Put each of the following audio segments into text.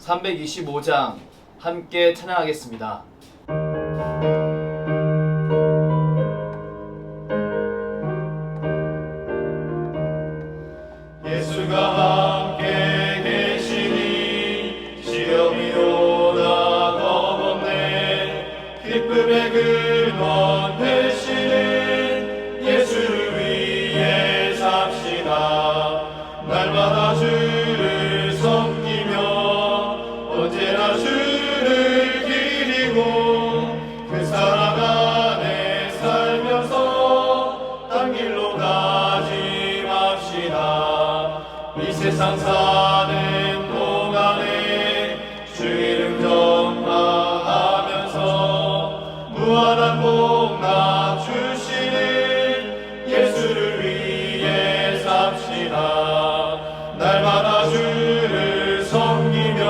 325장 함께 찬양하겠습니다. 예수가 함께 계시니 시험이 오나 겁없네. 기쁨의 근원 되시는 예수를 위해 삽시다. 날마다 주를 섬기며 언제나 주를 기리고 그 사랑 안에 살면서 딴 길로 가지 맙시다. 이 세상 사는 동안에 주 이름 전파하면서 무한한 복나 주시는 예수를 위해 삽시다. 날마다 주를 섬기며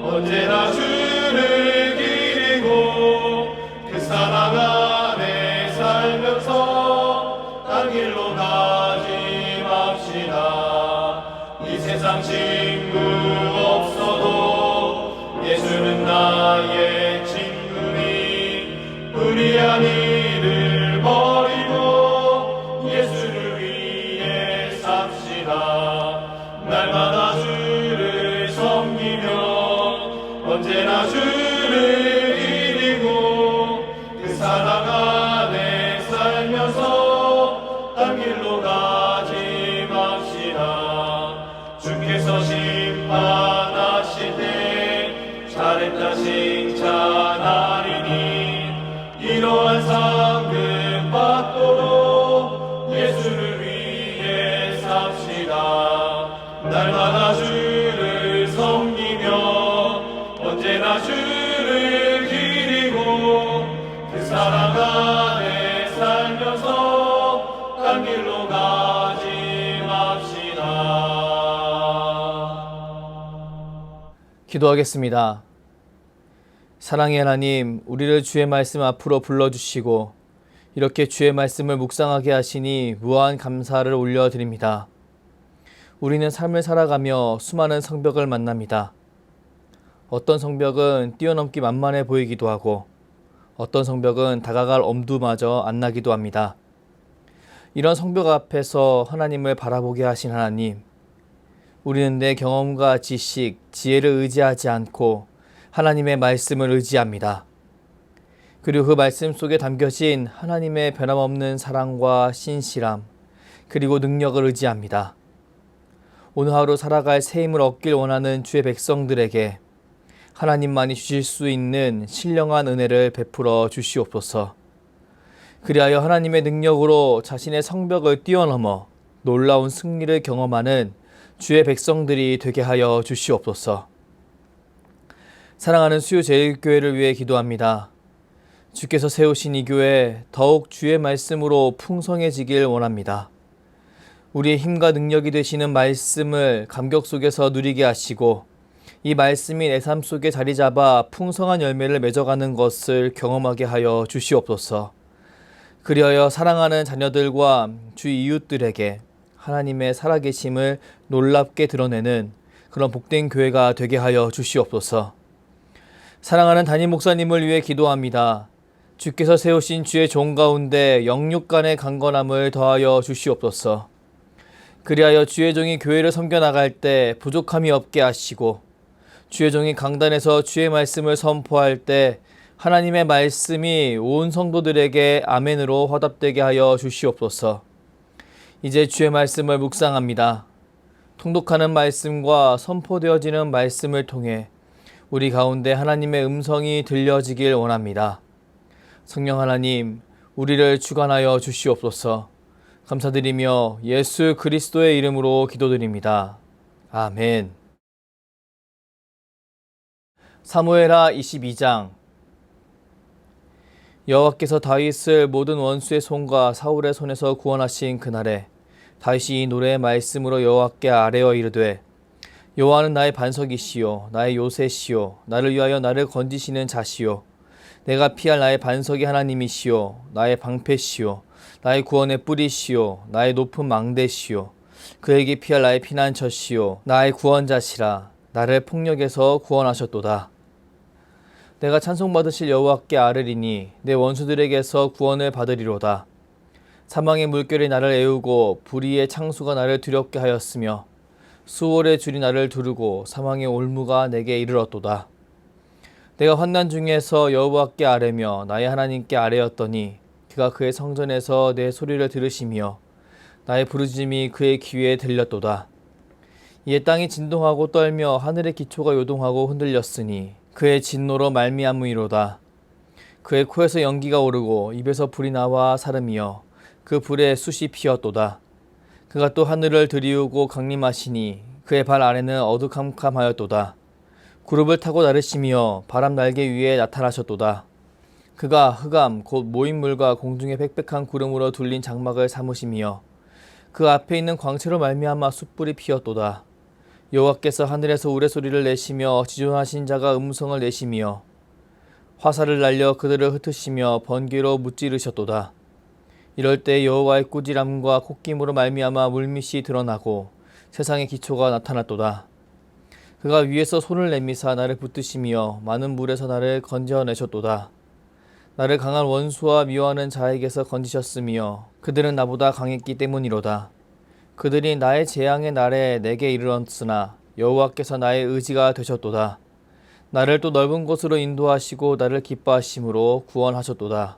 언제나 주를 기리고 그 사랑 안에 살면서 딴 길로 가지 맙시다. 이 세상 친구 없어도 예수는 나의 친구니 불의한 일을 버리고 예수를 위해 삽시다. 날마다 주를 섬기며 언제나 주를 기리고 그 사랑 안에 살면서 딴 길로 가지 맙시다. 주께서 심판하실 때 잘했다 칭찬하리니 이러한 상급 받도록 예수를 위해 삽시다. 날마다 주를 섬기며 언제나 주를 기리고 그 사랑 안에 살면서 딴 길로 가지 맙시다. 기도하겠습니다. 사랑의 하나님, 우리를 주의 말씀 앞으로 불러주시고 이렇게 주의 말씀을 묵상하게 하시니 무한 감사를 올려드립니다. 우리는 삶을 살아가며 수많은 성벽을 만납니다. 어떤 성벽은 뛰어넘기 만만해 보이기도 하고 어떤 성벽은 다가갈 엄두마저 안 나기도 합니다. 이런 성벽 앞에서 하나님을 바라보게 하신 하나님, 우리는 내 경험과 지식, 지혜를 의지하지 않고 하나님의 말씀을 의지합니다. 그리고 그 말씀 속에 담겨진 하나님의 변함없는 사랑과 신실함, 그리고 능력을 의지합니다. 오늘 하루 살아갈 새 힘을 얻길 원하는 주의 백성들에게 하나님만이 주실 수 있는 신령한 은혜를 베풀어 주시옵소서. 그리하여 하나님의 능력으로 자신의 성벽을 뛰어넘어 놀라운 승리를 경험하는 주의 백성들이 되게 하여 주시옵소서. 사랑하는 수요제일교회를 위해 기도합니다. 주께서 세우신 이 교회 더욱 주의 말씀으로 풍성해지길 원합니다. 우리의 힘과 능력이 되시는 말씀을 감격 속에서 누리게 하시고 이 말씀이 내 삶 속에 자리 잡아 풍성한 열매를 맺어가는 것을 경험하게 하여 주시옵소서. 그리하여 사랑하는 자녀들과 주 이웃들에게 하나님의 살아계심을 놀랍게 드러내는 그런 복된 교회가 되게 하여 주시옵소서. 사랑하는 담임 목사님을 위해 기도합니다. 주께서 세우신 주의 종 가운데 영육 간의 강건함을 더하여 주시옵소서. 그리하여 주의 종이 교회를 섬겨나갈 때 부족함이 없게 하시고 주의 종이 강단에서 주의 말씀을 선포할 때 하나님의 말씀이 온 성도들에게 아멘으로 화답되게 하여 주시옵소서. 이제 주의 말씀을 묵상합니다. 통독하는 말씀과 선포되어지는 말씀을 통해 우리 가운데 하나님의 음성이 들려지길 원합니다. 성령 하나님, 우리를 주관하여 주시옵소서. 감사드리며 예수 그리스도의 이름으로 기도드립니다. 아멘. 사무엘하 22장. 여호와께서 다윗을 모든 원수의 손과 사울의 손에서 구원하신 그날에 다윗이 이 노래의 말씀으로 여호와께 아뢰어 이르되 여호와는 나의 반석이시요 나의 요새시요 나를 위하여 나를 건지시는 자시요 내가 피할 나의 반석이 하나님이시요 나의 방패시요 나의 구원의 뿌리시요 나의 높은 망대시요 그에게 피할 나의 피난처시요 나의 구원자시라. 나를 폭력에서 구원하셨도다. 내가 찬송받으실 여호와께 아뢰리니 내 원수들에게서 구원을 받으리로다. 사망의 물결이 나를 애우고 불의의 창수가 나를 두렵게 하였으며 수월의 줄이 나를 두르고 사망의 올무가 내게 이르렀도다. 내가 환난 중에서 여호와께 아뢰며 나의 하나님께 아뢰었더니 그가 그의 성전에서 내 소리를 들으시며 나의 부르짖음이 그의 귀에 들렸도다. 이에 땅이 진동하고 떨며 하늘의 기초가 요동하고 흔들렸으니 그의 진노로 말미암음이로다. 그의 코에서 연기가 오르고 입에서 불이 나와 사름이여 그 불에 숯이 피었도다. 그가 또 하늘을 들이우고 강림하시니 그의 발 아래는 어두캄캄하였도다. 구름을 타고 나르시며 바람 날개 위에 나타나셨도다. 그가 흑암 곧 모인물과 공중의 빽빽한 구름으로 둘린 장막을 삼으시며 그 앞에 있는 광채로 말미암아 숯불이 피었도다. 여호와께서 하늘에서 우레소리를 내시며 지존하신 자가 음성을 내시며 화살을 날려 그들을 흩으시며 번개로 무찌르셨도다. 이럴 때 여호와의 꾸지람과 콧김으로 말미암아 물밑이 드러나고 세상의 기초가 나타났도다. 그가 위에서 손을 내미사 나를 붙드시며 많은 물에서 나를 건져내셨도다. 나를 강한 원수와 미워하는 자에게서 건지셨으며 그들은 나보다 강했기 때문이로다. 그들이 나의 재앙의 날에 내게 이르렀으나 여호와께서 나의 의지가 되셨도다. 나를 또 넓은 곳으로 인도하시고 나를 기뻐하심으로 구원하셨도다.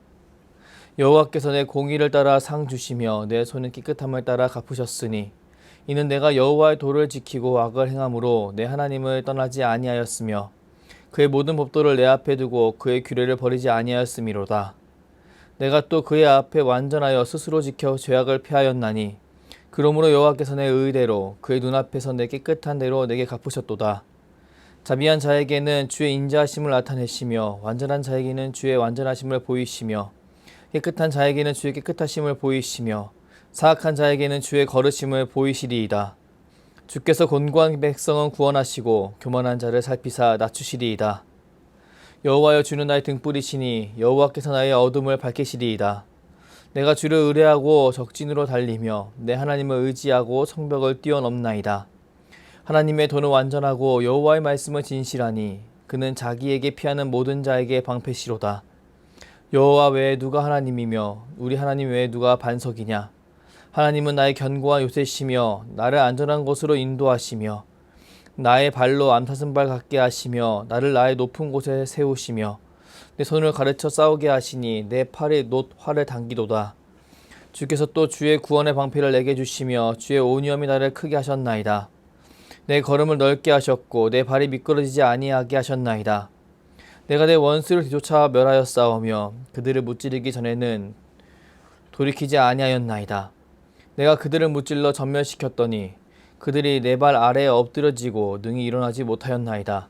여호와께서 내 공의를 따라 상 주시며 내 손의 깨끗함을 따라 갚으셨으니 이는 내가 여호와의 도를 지키고 악을 행함으로 내 하나님을 떠나지 아니하였으며 그의 모든 법도를 내 앞에 두고 그의 규례를 버리지 아니하였음이로다. 내가 또 그의 앞에 완전하여 스스로 지켜 죄악을 피하였나니 그러므로 여호와께서 내 의대로 그의 눈앞에서 내 깨끗한 대로 내게 갚으셨도다. 자비한 자에게는 주의 인자하심을 나타내시며 완전한 자에게는 주의 완전하심을 보이시며 깨끗한 자에게는 주의 깨끗하심을 보이시며 사악한 자에게는 주의 거르심을 보이시리이다. 주께서 곤고한 백성은 구원하시고 교만한 자를 살피사 낮추시리이다. 여호와여 주는 나의 등불이시니 여호와께서 나의 어둠을 밝히시리이다. 내가 주를 의뢰하고 적진으로 달리며 내 하나님을 의지하고 성벽을 뛰어넘나이다. 하나님의 도는 완전하고 여호와의 말씀은 진실하니 그는 자기에게 피하는 모든 자에게 방패시로다. 여호와 외에 누가 하나님이며 우리 하나님 외에 누가 반석이냐. 하나님은 나의 견고한 요새시며 나를 안전한 곳으로 인도하시며 나의 발로 암사슴발 같게 하시며 나를 나의 높은 곳에 세우시며 내 손을 가르쳐 싸우게 하시니 내 팔이 놋 활을 당기도다. 주께서 또 주의 구원의 방패를 내게 주시며 주의 온유함이 나를 크게 하셨나이다. 내 걸음을 넓게 하셨고 내 발이 미끄러지지 아니하게 하셨나이다. 내가 내 원수를 뒤쫓아 멸하여 싸우며 그들을 무찌르기 전에는 돌이키지 아니하였나이다. 내가 그들을 무찔러 전멸시켰더니 그들이 내 발 아래에 엎드려지고 능히 일어나지 못하였나이다.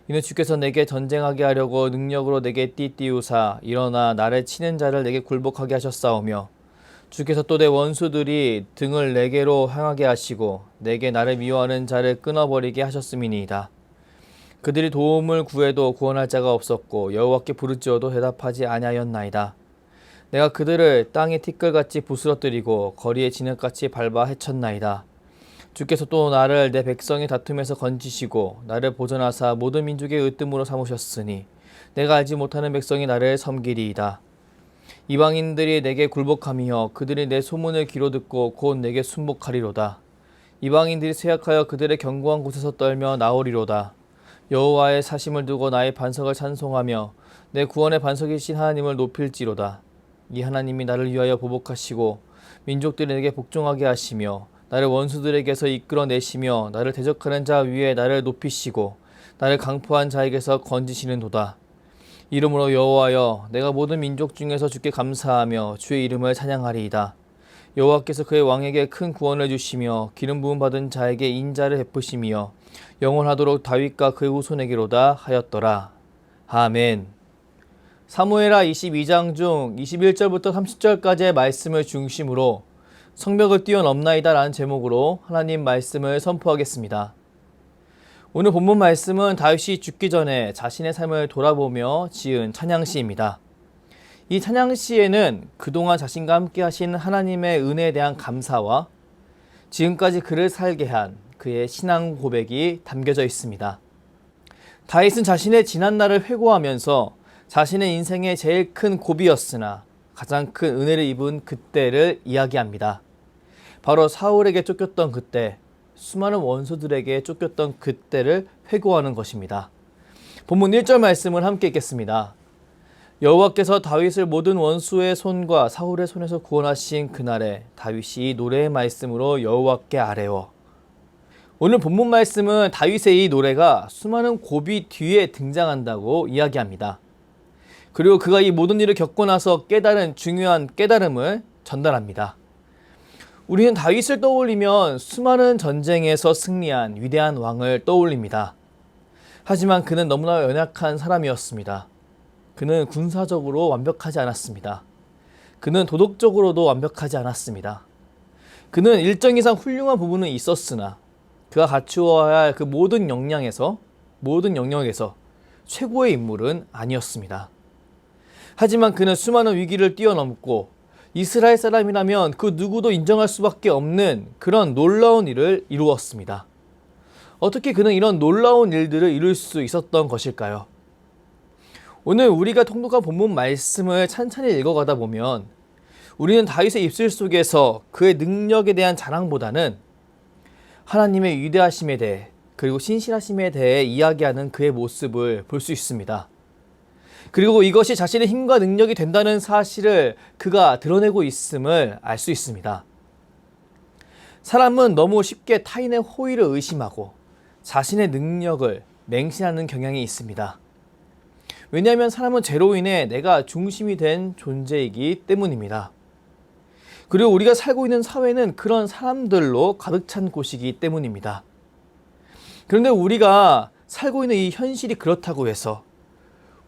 이는 주께서 내게 전쟁하게 하려고 능력으로 내게 띠띠우사 일어나 나를 치는 자를 내게 굴복하게 하셨사오며 주께서 또 내 원수들이 등을 내게로 향하게 하시고 내게 나를 미워하는 자를 끊어버리게 하셨음이니이다. 그들이 도움을 구해도 구원할 자가 없었고 여호와께 부르짖어도 대답하지 아니하였나이다. 내가 그들을 땅의 티끌같이 부스러뜨리고 거리의 진흙같이 밟아 해쳤나이다. 주께서 또 나를 내 백성의 다툼에서 건지시고 나를 보전하사 모든 민족의 으뜸으로 삼으셨으니 내가 알지 못하는 백성이 나를 섬기리이다. 이방인들이 내게 굴복하며 그들이 내 소문을 귀로 듣고 곧 내게 순복하리로다. 이방인들이 쇠약하여 그들의 견고한 곳에서 떨며 나오리로다. 여호와의 사심을 두고 나의 반석을 찬송하며 내 구원의 반석이신 하나님을 높일지로다. 이 하나님이 나를 위하여 보복하시고 민족들이 내게 복종하게 하시며 나를 원수들에게서 이끌어내시며 나를 대적하는 자 위에 나를 높이시고 나를 강포한 자에게서 건지시는도다. 이름으로 여호와여 내가 모든 민족 중에서 주께 감사하며 주의 이름을 찬양하리이다. 여호와께서 그의 왕에게 큰 구원을 주시며 기름 부음 받은 자에게 인자를 베푸시며 영원하도록 다윗과 그의 후손에게로다 하였더라. 아멘. 사무엘하 22장 중 21절부터 30절까지의 말씀을 중심으로 성벽을 뛰어넘나이다 라는 제목으로 하나님 말씀을 선포하겠습니다. 오늘 본문 말씀은 다윗이 죽기 전에 자신의 삶을 돌아보며 지은 찬양시입니다. 이 찬양시에는 그동안 자신과 함께 하신 하나님의 은혜에 대한 감사와 지금까지 그를 살게 한 그의 신앙 고백이 담겨져 있습니다. 다윗은 자신의 지난날을 회고하면서 자신의 인생의 제일 큰 고비였으나 가장 큰 은혜를 입은 그때를 이야기합니다. 바로 사울에게 쫓겼던 그때, 수많은 원수들에게 쫓겼던 그때를 회고하는 것입니다. 본문 1절 말씀을 함께 읽겠습니다. 여호와께서 다윗을 모든 원수의 손과 사울의 손에서 구원하신 그날에 다윗이 이 노래의 말씀으로 여호와께 아뢰어. 오늘 본문 말씀은 다윗의 이 노래가 수많은 고비 뒤에 등장한다고 이야기합니다. 그리고 그가 이 모든 일을 겪고 나서 깨달은 중요한 깨달음을 전달합니다. 우리는 다윗을 떠올리면 수많은 전쟁에서 승리한 위대한 왕을 떠올립니다. 하지만 그는 너무나 연약한 사람이었습니다. 그는 군사적으로 완벽하지 않았습니다. 그는 도덕적으로도 완벽하지 않았습니다. 그는 일정 이상 훌륭한 부분은 있었으나 그가 갖추어야 할 그 모든 영역에서 최고의 인물은 아니었습니다. 하지만 그는 수많은 위기를 뛰어넘고 이스라엘 사람이라면 그 누구도 인정할 수밖에 없는 그런 놀라운 일을 이루었습니다. 어떻게 그는 이런 놀라운 일들을 이룰 수 있었던 것일까요? 오늘 우리가 통독한 본문 말씀을 찬찬히 읽어가다 보면 우리는 다윗의 입술 속에서 그의 능력에 대한 자랑보다는 하나님의 위대하심에 대해 그리고 신실하심에 대해 이야기하는 그의 모습을 볼 수 있습니다. 그리고 이것이 자신의 힘과 능력이 된다는 사실을 그가 드러내고 있음을 알 수 있습니다. 사람은 너무 쉽게 타인의 호의를 의심하고 자신의 능력을 맹신하는 경향이 있습니다. 왜냐하면 사람은 죄로 인해 내가 중심이 된 존재이기 때문입니다. 그리고 우리가 살고 있는 사회는 그런 사람들로 가득 찬 곳이기 때문입니다. 그런데 우리가 살고 있는 이 현실이 그렇다고 해서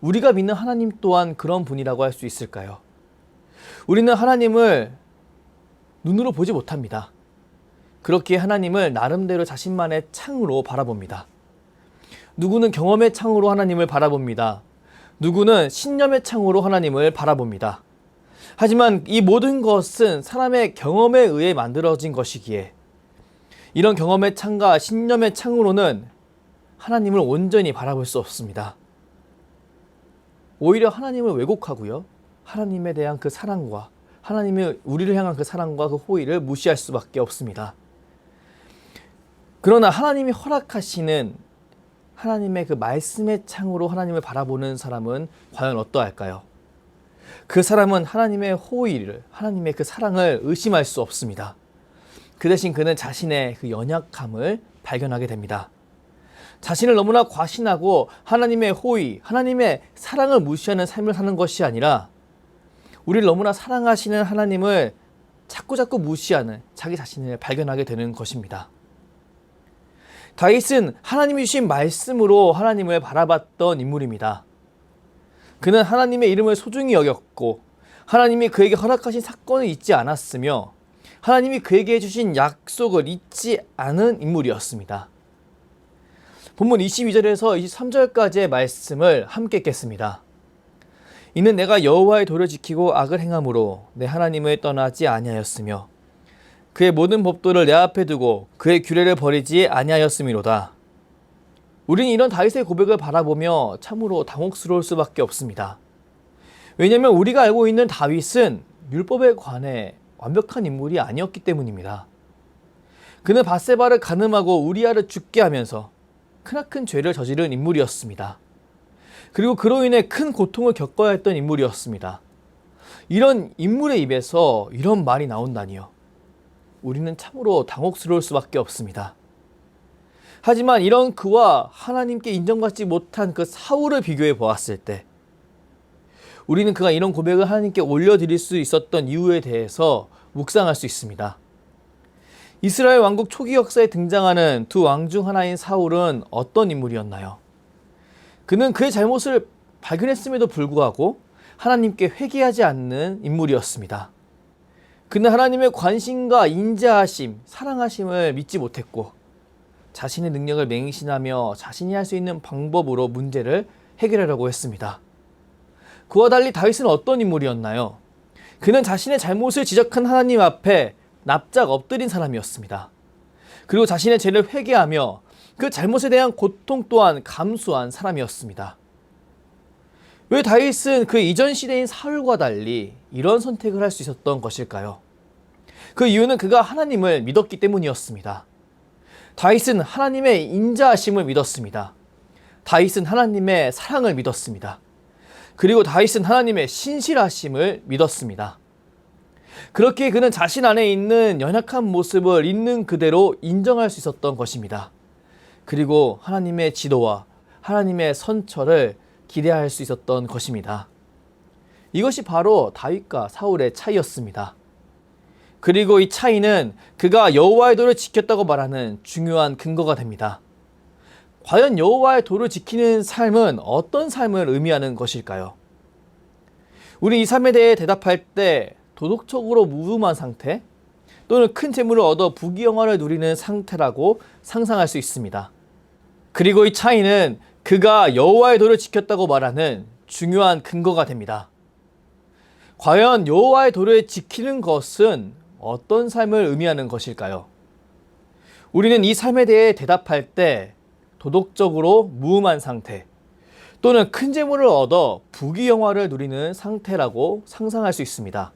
우리가 믿는 하나님 또한 그런 분이라고 할 수 있을까요? 우리는 하나님을 눈으로 보지 못합니다. 그렇기에 하나님을 나름대로 자신만의 창으로 바라봅니다. 누구는 경험의 창으로 하나님을 바라봅니다. 누구는 신념의 창으로 하나님을 바라봅니다. 하지만 이 모든 것은 사람의 경험에 의해 만들어진 것이기에 이런 경험의 창과 신념의 창으로는 하나님을 온전히 바라볼 수 없습니다. 오히려 하나님을 왜곡하고요. 하나님에 대한 그 사랑과 하나님의 우리를 향한 그 사랑과 그 호의를 무시할 수밖에 없습니다. 그러나 하나님이 허락하시는 하나님의 그 말씀의 창으로 하나님을 바라보는 사람은 과연 어떠할까요? 그 사람은 하나님의 호의를, 하나님의 그 사랑을 의심할 수 없습니다. 그 대신 그는 자신의 그 연약함을 발견하게 됩니다. 자신을 너무나 과신하고 하나님의 호의, 하나님의 사랑을 무시하는 삶을 사는 것이 아니라 우리를 너무나 사랑하시는 하나님을 자꾸자꾸 무시하는 자기 자신을 발견하게 되는 것입니다. 다윗은 하나님이 주신 말씀으로 하나님을 바라봤던 인물입니다. 그는 하나님의 이름을 소중히 여겼고 하나님이 그에게 허락하신 사건을 잊지 않았으며 하나님이 그에게 해주신 약속을 잊지 않은 인물이었습니다. 본문 22절에서 23절까지의 말씀을 함께 읽겠습니다. 이는 내가 여호와의 도를 지키고 악을 행함으로 내 하나님을 떠나지 아니하였으며 그의 모든 법도를 내 앞에 두고 그의 규례를 버리지 아니하였음이로다. 우리는 이런 다윗의 고백을 바라보며 참으로 당혹스러울 수밖에 없습니다. 왜냐하면 우리가 알고 있는 다윗은 율법에 관해 완벽한 인물이 아니었기 때문입니다. 그는 밧세바를 간음하고 우리아를 죽게 하면서 크나큰 죄를 저지른 인물이었습니다. 그리고 그로 인해 큰 고통을 겪어야 했던 인물이었습니다. 이런 인물의 입에서 이런 말이 나온다니요. 우리는 참으로 당혹스러울 수밖에 없습니다. 하지만 이런 그와 하나님께 인정받지 못한 그 사울을 비교해 보았을 때 우리는 그가 이런 고백을 하나님께 올려드릴 수 있었던 이유에 대해서 묵상할 수 있습니다. 이스라엘 왕국 초기 역사에 등장하는 두 왕 중 하나인 사울은 어떤 인물이었나요? 그는 그의 잘못을 발견했음에도 불구하고 하나님께 회개하지 않는 인물이었습니다. 그는 하나님의 관심과 인자하심, 사랑하심을 믿지 못했고 자신의 능력을 맹신하며 자신이 할 수 있는 방법으로 문제를 해결하려고 했습니다. 그와 달리 다윗은 어떤 인물이었나요? 그는 자신의 잘못을 지적한 하나님 앞에 납작 엎드린 사람이었습니다. 그리고 자신의 죄를 회개하며 그 잘못에 대한 고통 또한 감수한 사람이었습니다. 왜 다윗은 그 이전 시대인 사울과 달리 이런 선택을 할 수 있었던 것일까요? 그 이유는 그가 하나님을 믿었기 때문이었습니다. 다윗은 하나님의 인자하심을 믿었습니다. 다윗은 하나님의 사랑을 믿었습니다. 그리고 다윗은 하나님의 신실하심을 믿었습니다. 그렇게 그는 자신 안에 있는 연약한 모습을 있는 그대로 인정할 수 있었던 것입니다. 그리고 하나님의 지도와 하나님의 선처를 기대할 수 있었던 것입니다. 이것이 바로 다윗과 사울의 차이였습니다. 그리고 이 차이는 그가 여호와의 도를 지켰다고 말하는 중요한 근거가 됩니다. 과연 여호와의 도를 지키는 삶은 어떤 삶을 의미하는 것일까요? 우리 이 삶에 대해 대답할 때 도덕적으로 무음한 상태 또는 큰 재물을 얻어 부귀영화를 누리는 상태라고 상상할 수 있습니다. 그리고 이 차이는 그가 여호와의 도를 지켰다고 말하는 중요한 근거가 됩니다. 과연 여호와의 도를 지키는 것은 어떤 삶을 의미하는 것일까요? 우리는 이 삶에 대해 대답할 때 도덕적으로 무음한 상태 또는 큰 재물을 얻어 부귀영화를 누리는 상태라고 상상할 수 있습니다.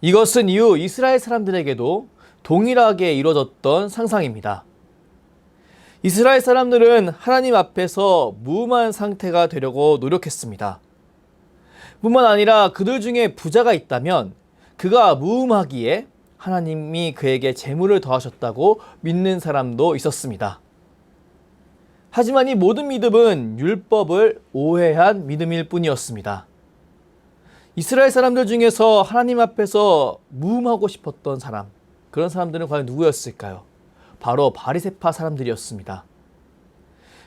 이것은 이후 이스라엘 사람들에게도 동일하게 이루어졌던 상상입니다. 이스라엘 사람들은 하나님 앞에서 무음한 상태가 되려고 노력했습니다. 뿐만 아니라 그들 중에 부자가 있다면 그가 무음하기에 하나님이 그에게 재물을 더하셨다고 믿는 사람도 있었습니다. 하지만 이 모든 믿음은 율법을 오해한 믿음일 뿐이었습니다. 이스라엘 사람들 중에서 하나님 앞에서 무음하고 싶었던 사람, 그런 사람들은 과연 누구였을까요? 바로 바리새파 사람들이었습니다.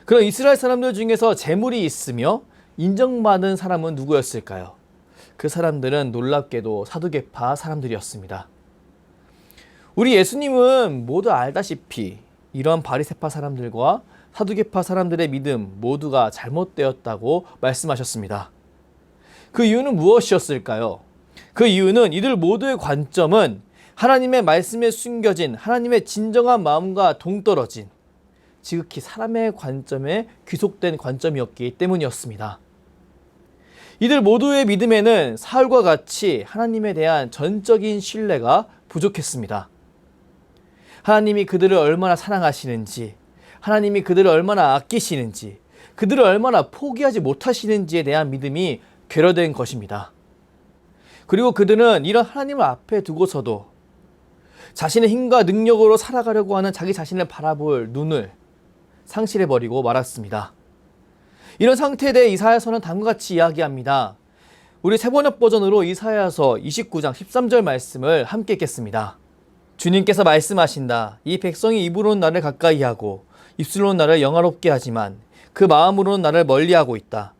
그런 이스라엘 사람들 중에서 재물이 있으며 인정받은 사람은 누구였을까요? 그 사람들은 놀랍게도 사두개파 사람들이었습니다. 우리 예수님은 모두 알다시피 이런 바리새파 사람들과 사두개파 사람들의 믿음 모두가 잘못되었다고 말씀하셨습니다. 그 이유는 무엇이었을까요? 그 이유는 이들 모두의 관점은 하나님의 말씀에 숨겨진 하나님의 진정한 마음과 동떨어진 지극히 사람의 관점에 귀속된 관점이었기 때문이었습니다. 이들 모두의 믿음에는 사울과 같이 하나님에 대한 전적인 신뢰가 부족했습니다. 하나님이 그들을 얼마나 사랑하시는지, 하나님이 그들을 얼마나 아끼시는지, 그들을 얼마나 포기하지 못하시는지에 대한 믿음이 괴로된 것입니다. 그리고 그들은 이런 하나님을 앞에 두고서도 자신의 힘과 능력으로 살아가려고 하는 자기 자신을 바라볼 눈을 상실해버리고 말았습니다. 이런 상태에 대해 이사야서는 다음과 같이 이야기합니다. 우리 세번역 버전으로 이사야서 29장 13절 말씀을 함께 읽겠습니다. 주님께서 말씀하신다. 이 백성이 입으로는 나를 가까이 하고 입술로는 나를 영화롭게 하지만 그 마음으로는 나를 멀리하고 있다.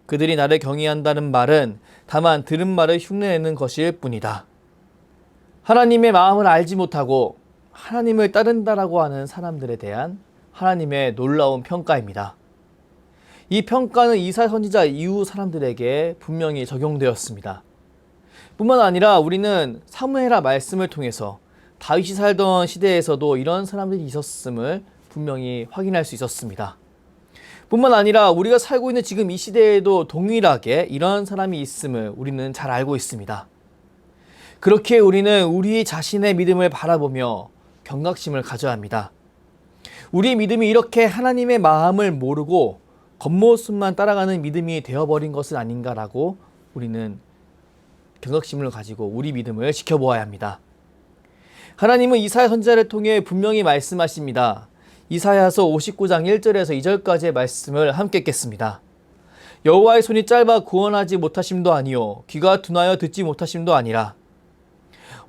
그들이 나를 경외한다는 말은 다만 들은 말을 흉내내는 것일 뿐이다. 하나님의 마음을 알지 못하고 하나님을 따른다라고 하는 사람들에 대한 하나님의 놀라운 평가입니다. 이 평가는 이사야 선지자 이후 사람들에게 분명히 적용되었습니다. 뿐만 아니라 우리는 사무엘하 말씀을 통해서 다윗이 살던 시대에서도 이런 사람들이 있었음을 분명히 확인할 수 있었습니다. 뿐만 아니라 우리가 살고 있는 지금 이 시대에도 동일하게 이런 사람이 있음을 우리는 잘 알고 있습니다. 그렇게 우리는 우리 자신의 믿음을 바라보며 경각심을 가져야 합니다. 우리의 믿음이 이렇게 하나님의 마음을 모르고 겉모습만 따라가는 믿음이 되어버린 것은 아닌가라고 우리는 경각심을 가지고 우리 믿음을 지켜보아야 합니다. 하나님은 이사야 선지자를 통해 분명히 말씀하십니다. 이사야서 59장 1절에서 2절까지의 말씀을 함께 읽겠습니다. 여호와의 손이 짧아 구원하지 못하심도 아니요 귀가 둔하여 듣지 못하심도 아니라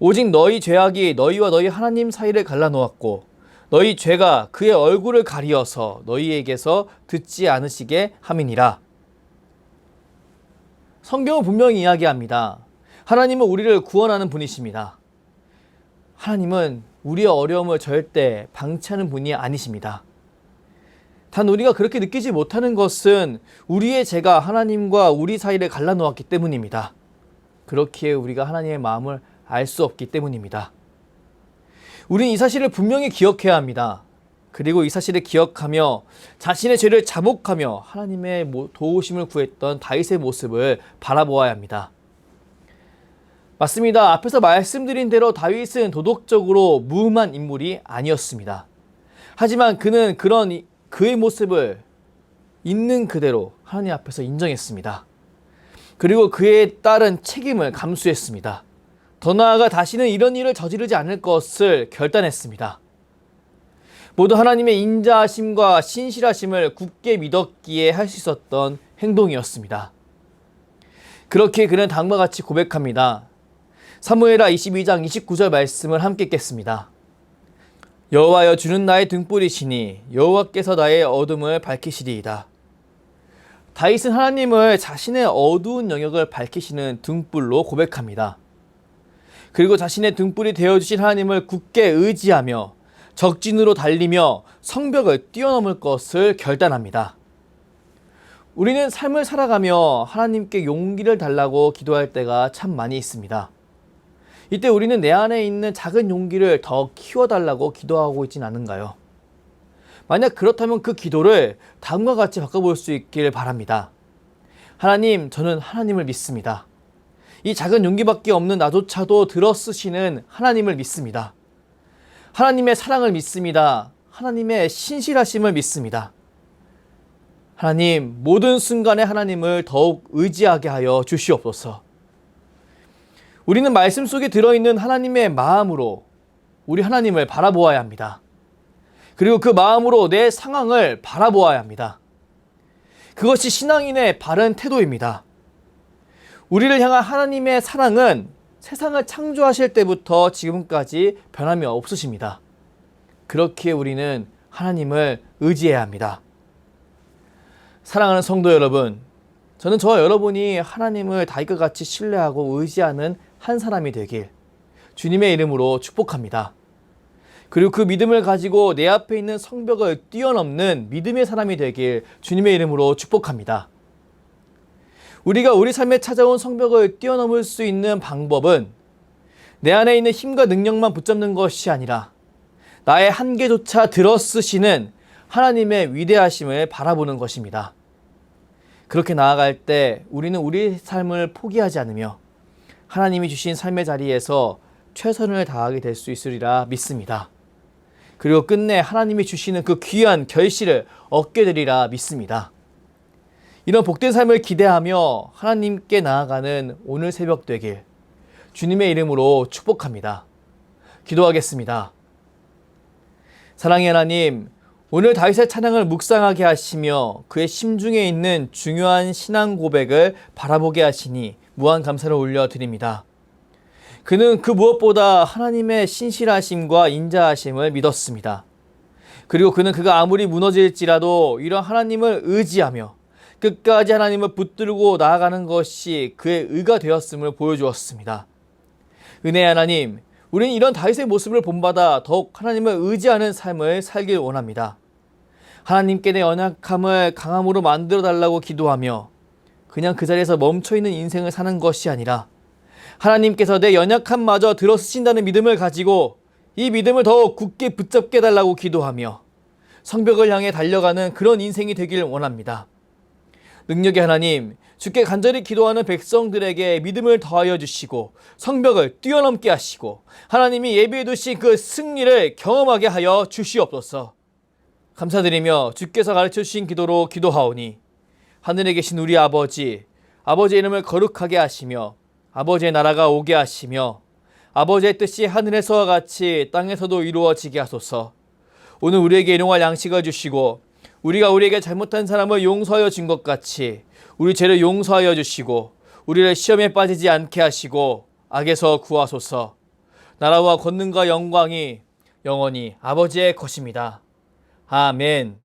오직 너희 죄악이 너희와 너희 하나님 사이를 갈라놓았고 너희 죄가 그의 얼굴을 가리어서 너희에게서 듣지 않으시게 함이니라. 성경은 분명히 이야기합니다. 하나님은 우리를 구원하는 분이십니다. 하나님은 우리의 어려움을 절대 방치하는 분이 아니십니다. 단 우리가 그렇게 느끼지 못하는 것은 우리의 죄가 하나님과 우리 사이를 갈라놓았기 때문입니다. 그렇기에 우리가 하나님의 마음을 알 수 없기 때문입니다. 우리는 이 사실을 분명히 기억해야 합니다. 그리고 이 사실을 기억하며 자신의 죄를 자복하며 하나님의 도우심을 구했던 다윗의 모습을 바라보아야 합니다. 맞습니다. 앞에서 말씀드린 대로 다윗은 도덕적으로 무음한 인물이 아니었습니다. 하지만 그는 그의 모습을 있는 그대로 하나님 앞에서 인정했습니다. 그리고 그에 따른 책임을 감수했습니다. 더 나아가 다시는 이런 일을 저지르지 않을 것을 결단했습니다. 모두 하나님의 인자하심과 신실하심을 굳게 믿었기에 할 수 있었던 행동이었습니다. 그렇게 그는 다음과 같이 고백합니다. 사무엘하 22장 29절 말씀을 함께 읽겠습니다. 여호와여 주는 나의 등불이시니 여호와께서 나의 어둠을 밝히시리이다. 다윗은 하나님을 자신의 어두운 영역을 밝히시는 등불로 고백합니다. 그리고 자신의 등불이 되어주신 하나님을 굳게 의지하며 적진으로 달리며 성벽을 뛰어넘을 것을 결단합니다. 우리는 삶을 살아가며 하나님께 용기를 달라고 기도할 때가 참 많이 있습니다. 이때 우리는 내 안에 있는 작은 용기를 더 키워달라고 기도하고 있진 않은가요? 만약 그렇다면 그 기도를 다음과 같이 바꿔볼 수 있길 바랍니다. 하나님, 저는 하나님을 믿습니다. 이 작은 용기밖에 없는 나조차도 들어쓰시는 하나님을 믿습니다. 하나님의 사랑을 믿습니다. 하나님의 신실하심을 믿습니다. 하나님, 모든 순간에 하나님을 더욱 의지하게 하여 주시옵소서. 우리는 말씀 속에 들어있는 하나님의 마음으로 우리 하나님을 바라보아야 합니다. 그리고 그 마음으로 내 상황을 바라보아야 합니다. 그것이 신앙인의 바른 태도입니다. 우리를 향한 하나님의 사랑은 세상을 창조하실 때부터 지금까지 변함이 없으십니다. 그렇기에 우리는 하나님을 의지해야 합니다. 사랑하는 성도 여러분, 저는 저와 여러분이 하나님을 다윗과 같이 신뢰하고 의지하는 한 사람이 되길 주님의 이름으로 축복합니다. 그리고 그 믿음을 가지고 내 앞에 있는 성벽을 뛰어넘는 믿음의 사람이 되길 주님의 이름으로 축복합니다. 우리가 우리 삶에 찾아온 성벽을 뛰어넘을 수 있는 방법은 내 안에 있는 힘과 능력만 붙잡는 것이 아니라 나의 한계조차 들어쓰시는 하나님의 위대하심을 바라보는 것입니다. 그렇게 나아갈 때 우리는 우리 삶을 포기하지 않으며 하나님이 주신 삶의 자리에서 최선을 다하게 될 수 있으리라 믿습니다. 그리고 끝내 하나님이 주시는 그 귀한 결실을 얻게 되리라 믿습니다. 이런 복된 삶을 기대하며 하나님께 나아가는 오늘 새벽 되길 주님의 이름으로 축복합니다. 기도하겠습니다. 사랑의 하나님, 오늘 다윗의 찬양을 묵상하게 하시며 그의 심중에 있는 중요한 신앙 고백을 바라보게 하시니 무한 감사를 올려드립니다. 그는 그 무엇보다 하나님의 신실하심과 인자하심을 믿었습니다. 그리고 그는 그가 아무리 무너질지라도 이런 하나님을 의지하며 끝까지 하나님을 붙들고 나아가는 것이 그의 의가 되었음을 보여주었습니다. 은혜의 하나님, 우리는 이런 다윗의 모습을 본받아 더욱 하나님을 의지하는 삶을 살길 원합니다. 하나님께 내 연약함을 강함으로 만들어 달라고 기도하며 그냥 그 자리에서 멈춰있는 인생을 사는 것이 아니라 하나님께서 내 연약함마저 들어쓰신다는 믿음을 가지고 이 믿음을 더욱 굳게 붙잡게 달라고 기도하며 성벽을 향해 달려가는 그런 인생이 되길 원합니다. 능력의 하나님, 주께 간절히 기도하는 백성들에게 믿음을 더하여 주시고 성벽을 뛰어넘게 하시고 하나님이 예비해 두신 그 승리를 경험하게 하여 주시옵소서. 감사드리며 주께서 가르쳐 주신 기도로 기도하오니 하늘에 계신 우리 아버지의 이름을 거룩하게 하시며 아버지의 나라가 오게 하시며 아버지의 뜻이 하늘에서와 같이 땅에서도 이루어지게 하소서. 오늘 우리에게 일용할 양식을 주시고 우리가 우리에게 잘못한 사람을 용서하여 준 것 같이 우리 죄를 용서하여 주시고 우리를 시험에 빠지지 않게 하시고 악에서 구하소서. 나라와 권능과 영광이 영원히 아버지의 것입니다. 아멘.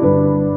주옵소서.